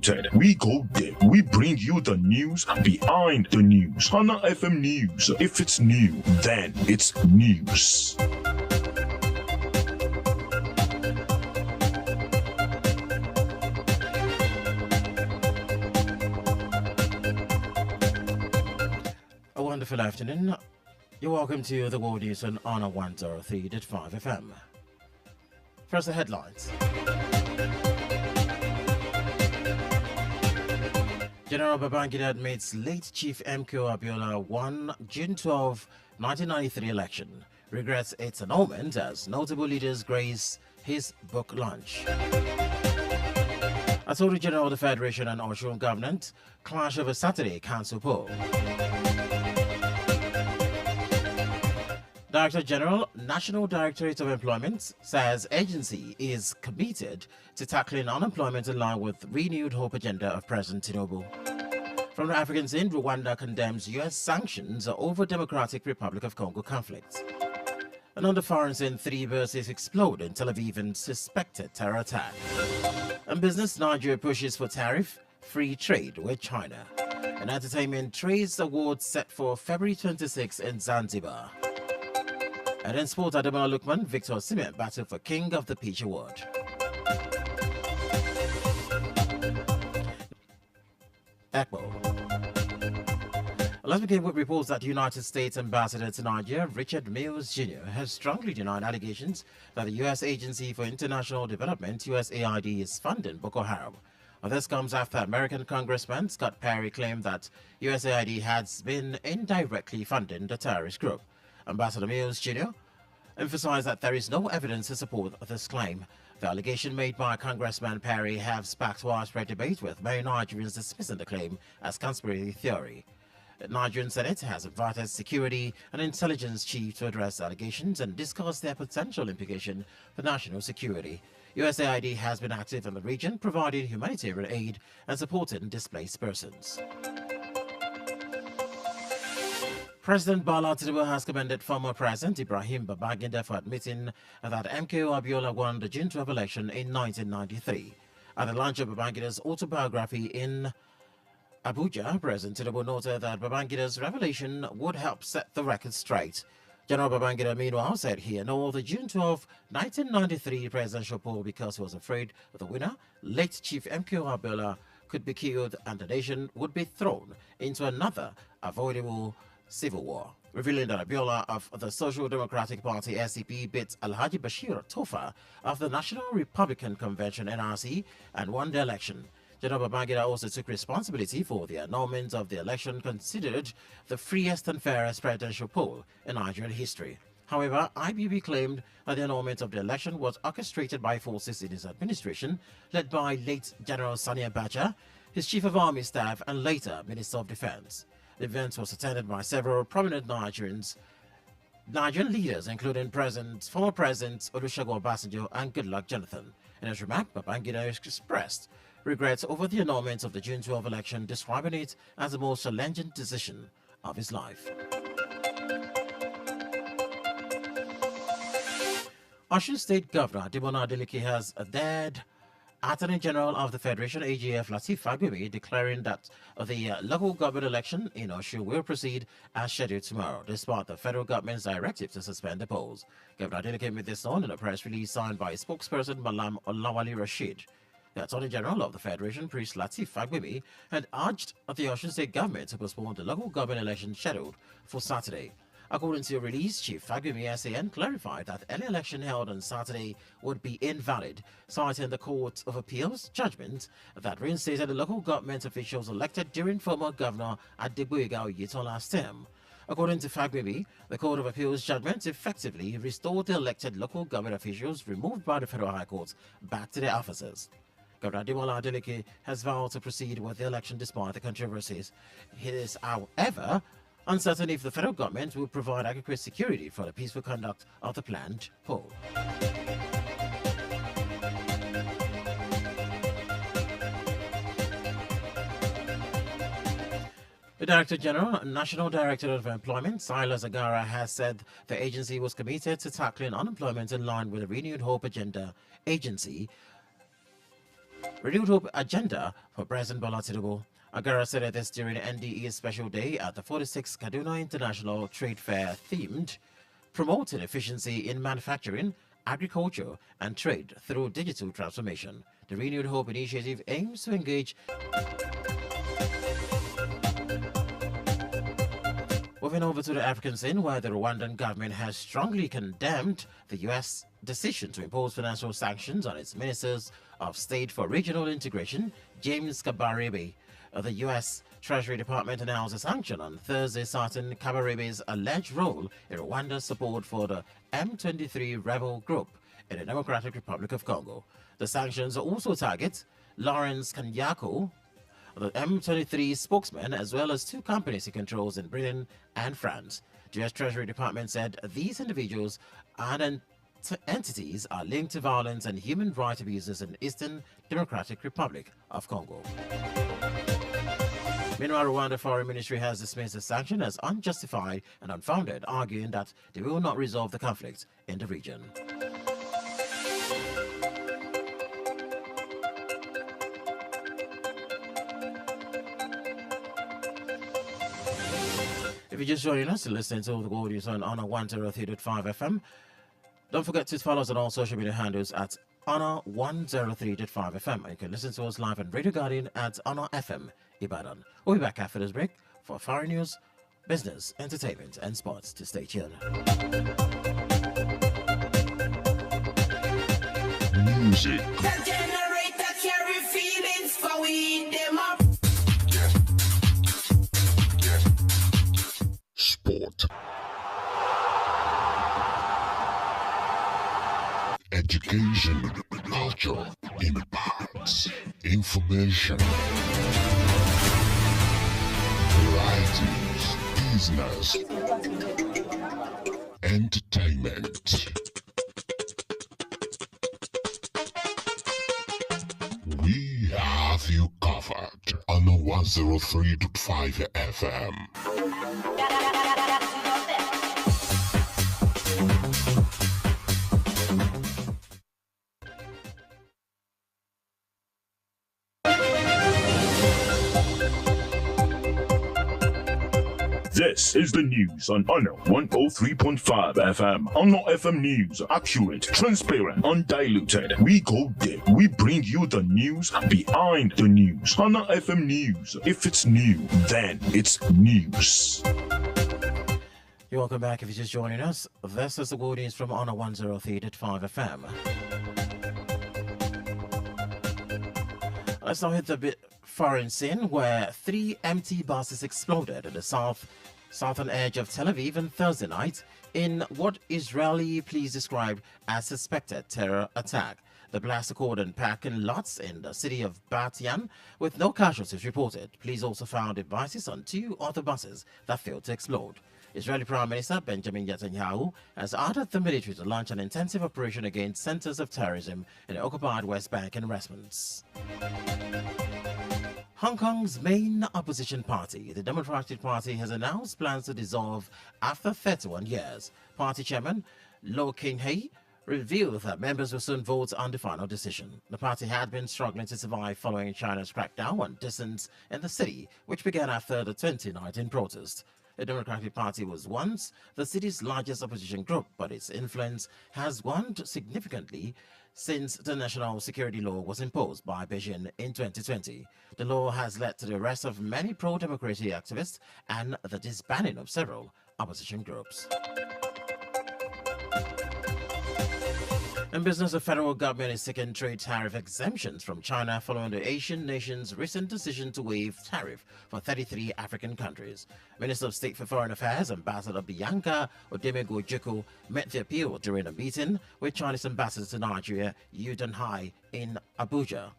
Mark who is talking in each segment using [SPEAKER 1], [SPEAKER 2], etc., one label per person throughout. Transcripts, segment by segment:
[SPEAKER 1] Unfiltered. We go there. We bring you the news behind the news. Hana FM News. If it's new, then it's news.
[SPEAKER 2] A wonderful afternoon. You're welcome to the World News on Honor 103.5 FM. First, the headlines. General Babangida admits late Chief MKO Abiola won June 12, 1993 election. Regrets its annulment as notable leaders grace his book launch. Attorney General of the Federation and Osun government clash over Saturday council poll. Director General, National Directorate of Employment, says agency is committed to tackling unemployment in line with renewed hope agenda of President Tinubu. From the African scene, Rwanda condemns U.S. sanctions over Democratic Republic of Congo conflict. And on the foreign scene, 3 buses explode in Tel Aviv in suspected terror attack. And business, Nigeria pushes for tariff-free trade with China. And entertainment, Trades Awards set for February 26 in Zanzibar. And in sport, Ademola Lookman, Victor Osimhen battle for King of the Pitch Award. Ekbo. Let's begin with reports that United States Ambassador to Nigeria, Richard Mills Jr., has strongly denied allegations that the U.S. Agency for International Development, USAID, is funding Boko Haram. This comes after American Congressman Scott Perry claimed that USAID has been indirectly funding the terrorist group. Ambassador Mills Jr. emphasized that there is no evidence to support this claim. The allegation made by Congressman Perry have sparked widespread debate, with many Nigerians dismissing the claim as conspiracy theory. The Nigerian Senate has invited security and intelligence chiefs to address allegations and discuss their potential implication for national security. USAID has been active in the region, providing humanitarian aid and supporting displaced persons. President Bola Tinubu has commended former President Ibrahim Babangida for admitting that MKO Abiola won the June 12 election in 1993. At the launch of Babangida's autobiography in Abuja, President Tinubu noted that Babangida's revelation would help set the record straight. General Babangida, meanwhile, said he annulled the June 12, 1993 presidential poll because he was afraid the winner, late Chief MKO Abiola, could be killed and the nation would be thrown into another avoidable civil war, revealing that Abiola of the Social Democratic Party (SCP) beat Alhaji Bashir Tofa of the National Republican Convention (NRC) and won the election. General Babangida also took responsibility for the annulment of the election, considered the freest and fairest presidential poll in Nigerian history. However, IBB claimed that the annulment of the election was orchestrated by forces in his administration, led by late General Sani Abacha, his Chief of Army Staff, and later Minister of Defense. The event was attended by several prominent Nigerian leaders, including former President Olusegun Obasanjo and Goodluck Jonathan. In his remark, Babangida expressed regrets over the annulment of the June 12 election, describing it as the most challenging decision of his life. Osun State Governor Adugbo Adeleke has dared Attorney General of the Federation, AGF Lateef Fagbemi, declaring that the local government election in Osun will proceed as scheduled tomorrow, despite the federal government's directive to suspend the polls. Governor Adeleke made this known in a press release signed by spokesperson Malam Olawale Rashid. The Attorney General of the Federation, Priest Lateef Fagbemi, had urged the Osun State government to postpone the local government election scheduled for Saturday. According to a release, Chief Fagbemi SAN clarified that any election held on Saturday would be invalid, citing the Court of Appeals judgment that reinstated the local government officials elected during former Governor Adugbo Oyetola's term. According to Fagbemi, the Court of Appeals judgment effectively restored the elected local government officials removed by the Federal High Court back to their offices. Governor Adugbo Adeleke has vowed to proceed with the election despite the controversies. He is, however, uncertain if the federal government will provide adequate security for the peaceful conduct of the planned poll. The Director General, National Director of Employment, Silas Agara, has said the agency was committed to tackling unemployment in line with the Renewed Hope Agenda agency Renewed hope agenda for President Bola Tinubu. Agara said this during NDE's special day at the 46th Kaduna International Trade Fair themed Promoting Efficiency in Manufacturing, Agriculture and Trade through Digital Transformation. The Renewed Hope initiative aims to engage. Moving over to the African scene, where the Rwandan government has strongly condemned the U.S. decision to impose financial sanctions on its ministers of state for regional integration, James Kabarebe. The U.S. Treasury Department announced a sanction on Thursday citing Kabarebe's alleged role in Rwanda's support for the M23 rebel group in the Democratic Republic of Congo. The sanctions also target Lawrence Kanyako, the M23 spokesman, as well as two companies he controls in Britain and France. The U.S. Treasury Department said these individuals and entities are linked to violence and human rights abuses in Eastern Democratic Republic of Congo. Meanwhile, Rwanda Foreign Ministry has dismissed the sanction as unjustified and unfounded, arguing that they will not resolve the conflict in the region. If you're just joining us to listen to the audio on Honor 103.5 FM, don't forget to follow us on all social media handles at Honor 103.5 FM. And you can listen to us live on Radio Guardian at Honor FM Ibadan. We'll be back after this break for foreign news, business, entertainment, and sports. To stay tuned.
[SPEAKER 1] Music.
[SPEAKER 3] The generator carry feelings for we them up.
[SPEAKER 1] Sport. Education, culture, impacts, information, varieties, business, entertainment. We have you covered on 103.5 FM. This is the news on Honor 103.5 FM. Honor FM News. Accurate, transparent, undiluted. We go there. We bring you the news behind the news. Honor FM News. If it's new, then it's news.
[SPEAKER 2] You're welcome back if you're just joining us. This is the good news from Honor 103.5 FM. Let's now hit the bit foreign scene where 3 empty buses exploded at the southern edge of Tel Aviv on Thursday night in what Israeli police described as suspected terror attack. The blast occurred in parking lots in the city of Bat Yam with no casualties reported. Police also found devices on 2 other buses that failed to explode. Israeli Prime Minister Benjamin Netanyahu has ordered the military to launch an intensive operation against centers of terrorism in the occupied West Bank and Westminster. Hong Kong's main opposition party, the Democratic Party, has announced plans to dissolve after 31 years. Party chairman Lo King-hei revealed that members will soon vote on the final decision. The party had been struggling to survive following China's crackdown on dissent in the city, which began after the 2019 protest. The Democratic Party was once the city's largest opposition group, but its influence has waned significantly since the national security law was imposed by Beijing in 2020. The law has led to the arrest of many pro-democracy activists and the disbanding of several opposition groups. In business, the federal government is seeking trade tariff exemptions from China following the Asian nation's recent decision to waive tariff for 33 African countries. Minister of State for Foreign Affairs, Ambassador Bianca Odemegwu-Ojukwu, met the appeal during a meeting with Chinese Ambassador to Nigeria, Yu Dunhai, in Abuja.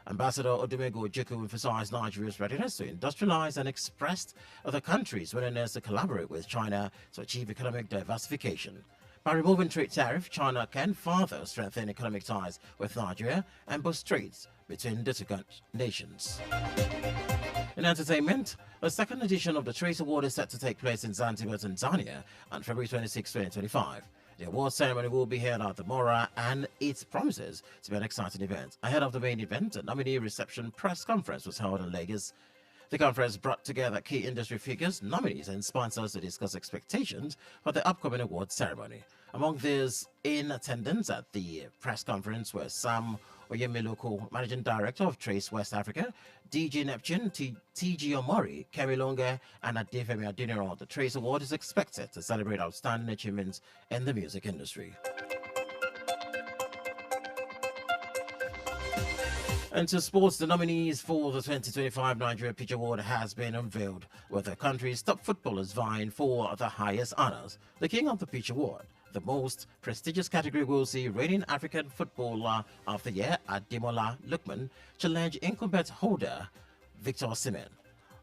[SPEAKER 2] Ambassador Odemegwu-Ojukwu emphasized Nigeria's readiness to industrialize and expressed the country's willingness to collaborate with China to achieve economic diversification. By removing trade tariff, China can further strengthen economic ties with Nigeria and boost trades between the two nations. In entertainment, the second edition of the Trace Award is set to take place in Zanzibar, Tanzania on February 26, 2025. The award ceremony will be held at the Mora, and it promises to be an exciting event. Ahead of the main event, a nominee reception press conference was held in Lagos. The conference brought together key industry figures, nominees, and sponsors to discuss expectations for the upcoming award ceremony. Among those in attendance at the press conference were Sam Oyemiloko, Managing Director of Trace West Africa, DJ Neptune, TG Omori, Kemi Longa, and Adefemi Adeniran. The Trace Award is expected to celebrate outstanding achievements in the music industry. And to sports, the nominees for the 2025 Nigeria Pitch Award has been unveiled, with the country's top footballers vying for the highest honors. The King of the Pitch Award, the most prestigious category, will see reigning African Footballer of the Year Ademola Lookman challenge incumbent holder Victor Osimhen.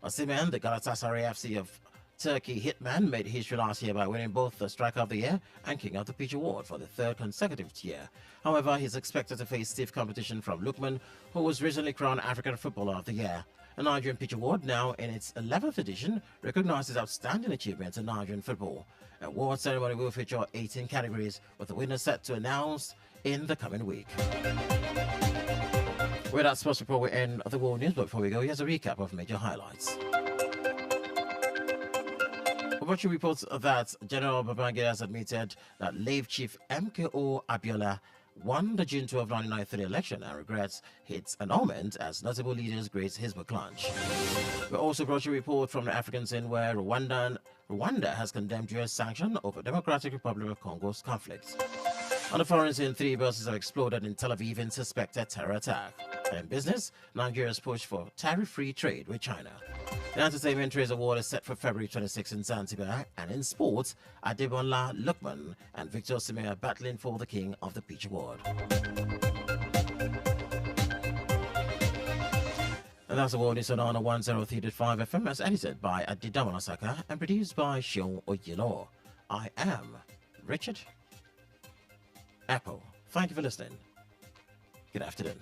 [SPEAKER 2] Osimhen, the Galatasaray FC of Turkey hitman, made history last year by winning both the Striker of the Year and King of the Pitch Award for the third consecutive year. However, he's expected to face stiff competition from Lookman, who was recently crowned African Footballer of the Year. The Nigerian Pitch Award, now in its 11th edition, recognizes outstanding achievements in Nigerian football. The award ceremony will feature 18 categories, with the winners set to announce in the coming week. With that sports report, we end the world news, but before we go, here's a recap of major highlights. Obachukwu reports that General Babangida has admitted that late Chief MKO Abiola won the June 12, 1993 election and regrets its annulment as notable leaders grace his book launch. We also brought you a report from the African scene where Rwanda has condemned U.S. sanction over Democratic Republic of Congo's conflict. On the foreign scene, 3 buses have exploded in Tel Aviv in suspected terror attack. And in business, Nigeria's push for tariff-free trade with China. The Entertainment Trace Award is set for February 26 in Zanzibar. And in sports, Ademola Lookman and Victor Osimhen are battling for the King of the Pitch Award. And that's the world news on 103.5 FM, as edited by Adidama Saka and produced by Shion Oyilo. I am Richard Apple. Thank you for listening. Good afternoon.